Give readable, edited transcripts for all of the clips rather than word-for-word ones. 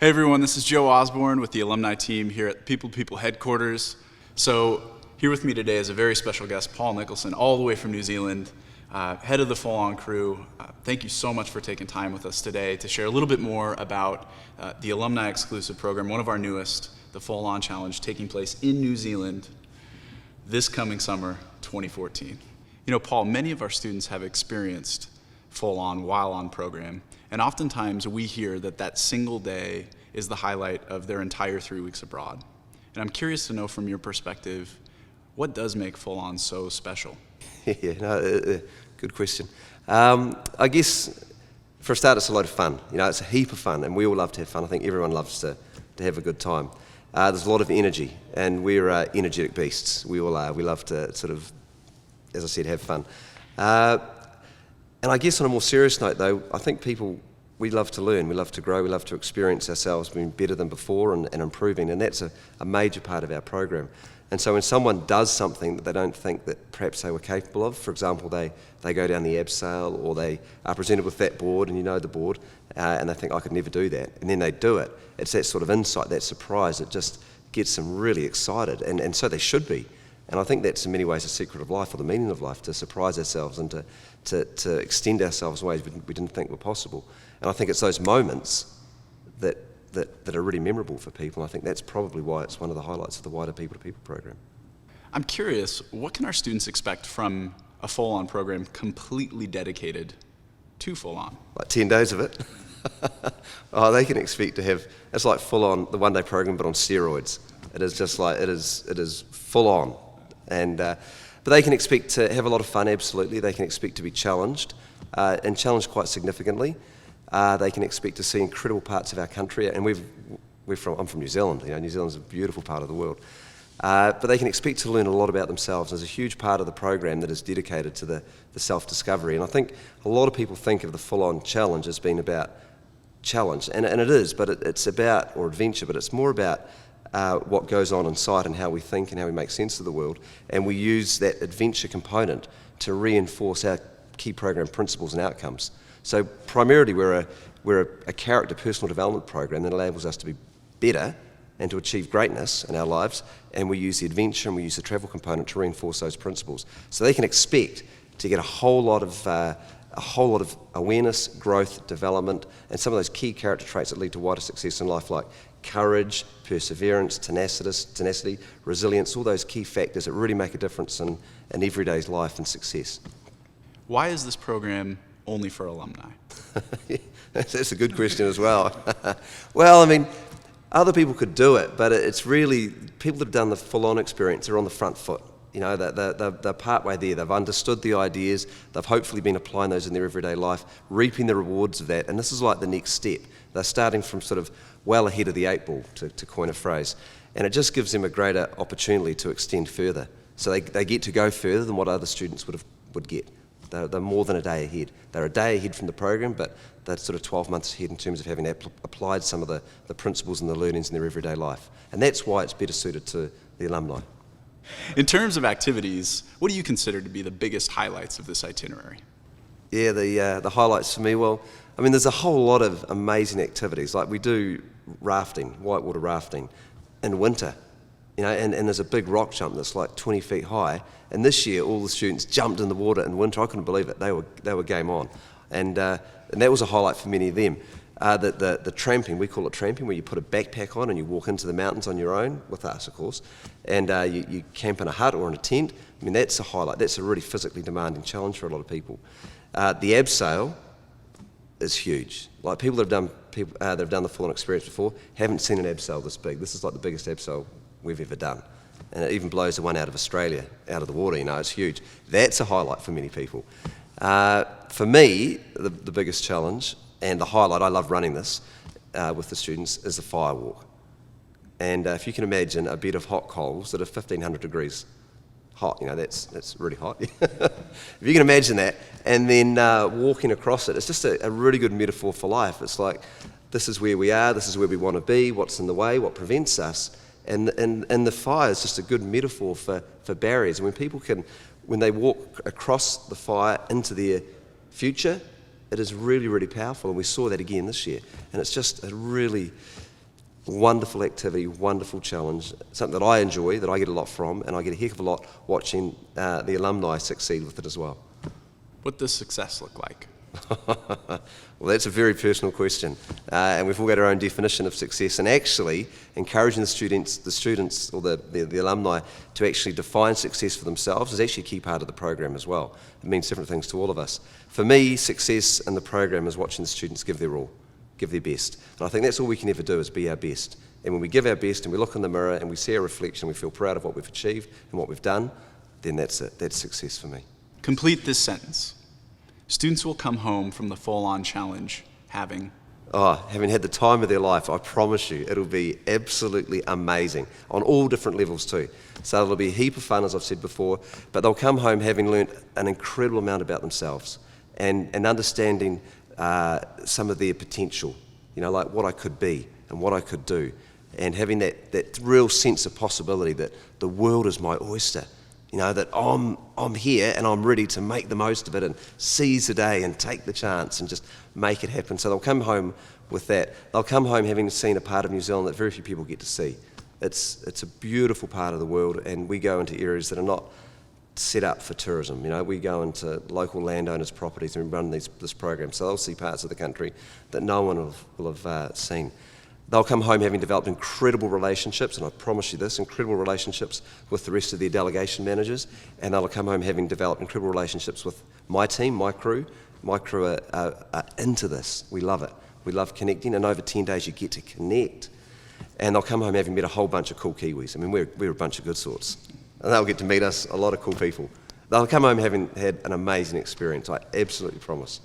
Hey everyone, this is Joe Osborne with the Alumni team here at People to People headquarters. So here with me today is a very special guest, Paul Nicholson, all the way from New Zealand, head of the Full On crew. Thank you so much for taking time with us today to share a little bit more about the Alumni exclusive program, one of our newest, the Full On Challenge, taking place in New Zealand this coming summer, 2014. You know, Paul, many of our students have experienced Full On while on program, and oftentimes we hear that that single day is the highlight of their entire 3 weeks abroad. And I'm curious to know from your perspective, what does make Full On so special? Good question. I guess for a start, it's a lot of fun. You know, it's a heap of fun, and we all love to have fun. I think everyone loves to have a good time. There's a lot of energy, and we're energetic beasts. We all are. We love to sort of, as I said, have fun. And I guess on a more serious note, though, I think we love to learn, we love to grow, we love to experience ourselves being better than before and improving, and that's a major part of our program. And so when someone does something that they don't think that perhaps they were capable of, for example, they go down the abseil or they are presented with that board, and you know the board, and they think, I could never do that, and then they do it, it's that sort of insight, that surprise, that just gets them really excited, and so they should be. And I think that's in many ways the secret of life, or the meaning of life, to surprise ourselves and to extend ourselves in ways we didn't think were possible. And I think it's those moments that are really memorable for people. I think that's probably why it's one of the highlights of the wider People to People program. I'm curious, what can our students expect from a Full On program completely dedicated to Full On? Like 10 days of it. Oh, they can expect to have, it's like Full On, the one-day program, but on steroids. It is just like, it is full on. And but they can expect to have a lot of fun, absolutely. They can expect to be challenged, and challenged quite significantly. They can expect to see incredible parts of our country, and I'm from New Zealand. You know, New Zealand's a beautiful part of the world. But they can expect to learn a lot about themselves. There's a huge part of the program that is dedicated to the self-discovery, and I think a lot of people think of the full-on challenge as being about challenge, and it is, but it's about, or adventure, but it's more about what goes on inside and how we think and how we make sense of the world, and we use that adventure component to reinforce our key program principles and outcomes. So primarily we're a character personal development program that enables us to be better and to achieve greatness in our lives, and we use the adventure and we use the travel component to reinforce those principles. So they can expect to get a whole lot of awareness, growth, development, and some of those key character traits that lead to wider success in life, like courage, perseverance, tenacity, resilience, all those key factors that really make a difference in everyday's life and success. Why is this program only for alumni? That's a good question as well. Well, I mean, other people could do it, but it's really, people that have done the full-on experience are on the front foot. You know, they're partway there. They've understood the ideas. They've hopefully been applying those in their everyday life, reaping the rewards of that. And this is like the next step. They're starting from sort of well ahead of the 8 ball, to coin a phrase. And it just gives them a greater opportunity to extend further. So they get to go further than what other students would get. They're more than a day ahead. They're a day ahead from the program, but they're sort of 12 months ahead in terms of having applied some of the principles and the learnings in their everyday life. And that's why it's better suited to the alumni. In terms of activities, what do you consider to be the biggest highlights of this itinerary? Yeah, the highlights for me, well, I mean, there's a whole lot of amazing activities. Like we do rafting, whitewater rafting, in winter, you know, and there's a big rock jump that's like 20 feet high. And this year, all the students jumped in the water in winter. I couldn't believe it. They were game on, and that was a highlight for many of them. The tramping, we call it tramping, where you put a backpack on and you walk into the mountains on your own, with us of course, and you camp in a hut or in a tent. I mean, that's a highlight. That's a really physically demanding challenge for a lot of people. The abseil is huge. Like people that have done the full-on experience before haven't seen an abseil this big. This is like the biggest abseil we've ever done. And it even blows the one out of Australia out of the water, you know, it's huge. That's a highlight for many people. For me, the biggest challenge and the highlight, I love running this with the students, is the Firewalk. And if you can imagine a bed of hot coals that are 1,500 degrees hot, you know, that's really hot. If you can imagine that, and then walking across it, it's just a really good metaphor for life. It's like, this is where we are, this is where we want to be, what's in the way, what prevents us. And the fire is just a good metaphor for barriers. And when they walk across the fire into their future, it is really, really powerful. And we saw that again this year. And it's just a really Wonderful activity, wonderful challenge, something that I enjoy, that I get a lot from, and I get a heck of a lot watching the alumni succeed with it as well. What does success look like? Well, that's a very personal question, and we've all got our own definition of success. And actually, encouraging the students or the alumni to actually define success for themselves is actually a key part of the program as well. It means different things to all of us. For me, success in the program is watching the students give their all, give their best. And I think that's all we can ever do, is be our best. And when we give our best and we look in the mirror and we see our reflection, we feel proud of what we've achieved and what we've done, then that's it. That's success for me. Complete this sentence. Students will come home from the full-on challenge having had the time of their life. I promise you, it'll be absolutely amazing on all different levels too. So it'll be a heap of fun, as I've said before, but they'll come home having learnt an incredible amount about themselves and understanding some of their potential, like what I could be and what I could do, and having that real sense of possibility that the world is my oyster. That I'm here and I'm ready to make the most of it and seize the day and take the chance and just make it happen. So they'll come home with that. They'll come home having seen a part of New Zealand that very few people get to see. It's a beautiful part of the world, and we go into areas that are not set up for tourism. We go into local landowners' properties and run this program. So they'll see parts of the country that no one will have seen. They'll come home having developed incredible relationships, and I promise you this, incredible relationships with the rest of their delegation managers, and they'll come home having developed incredible relationships with my team, my crew. My crew are into this. We love it. We love connecting, and over 10 days you get to connect. And they'll come home having met a whole bunch of cool Kiwis. I mean, we're a bunch of good sorts. And they'll get to meet us, a lot of cool people. They'll come home having had an amazing experience, I absolutely promise.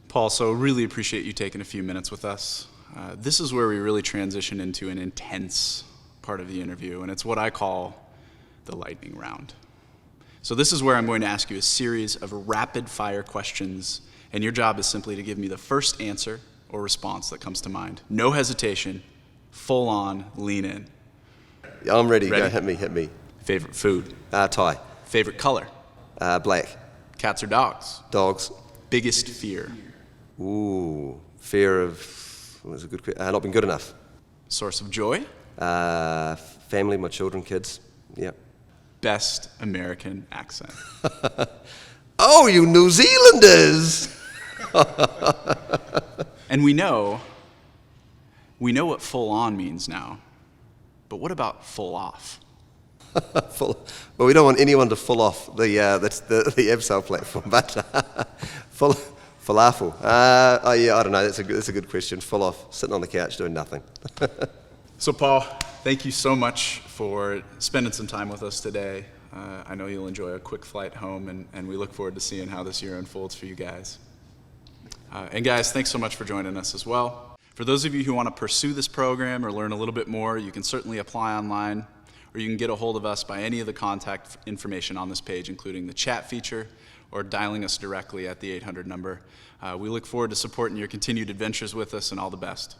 Paul, so really appreciate you taking a few minutes with us. This is where we really transition into an intense part of the interview, and it's what I call the lightning round. So this is where I'm going to ask you a series of rapid-fire questions, and your job is simply to give me the first answer or response that comes to mind. No hesitation, full on, lean in. I'm ready. Ready? Go, hit me. Favorite food? Thai. Favorite color? Black. Cats or dogs? Dogs. Biggest fear? Ooh, fear of... That's a good question. Not been good enough. Source of joy? Family, my children, kids. Yep. Best American accent? Oh, you New Zealanders! And we know what full on means now, but what about full off? Well, we don't want anyone to fall off the Abseil platform, but falafel. I don't know. That's a good question. Full off, sitting on the couch doing nothing. So, Paul, thank you so much for spending some time with us today. I know you'll enjoy a quick flight home, and we look forward to seeing how this year unfolds for you guys. And guys, thanks so much for joining us as well. For those of you who want to pursue this program or learn a little bit more, you can certainly apply online, or you can get a hold of us by any of the contact information on this page, including the chat feature or dialing us directly at the 800 number. We look forward to supporting your continued adventures with us, and all the best.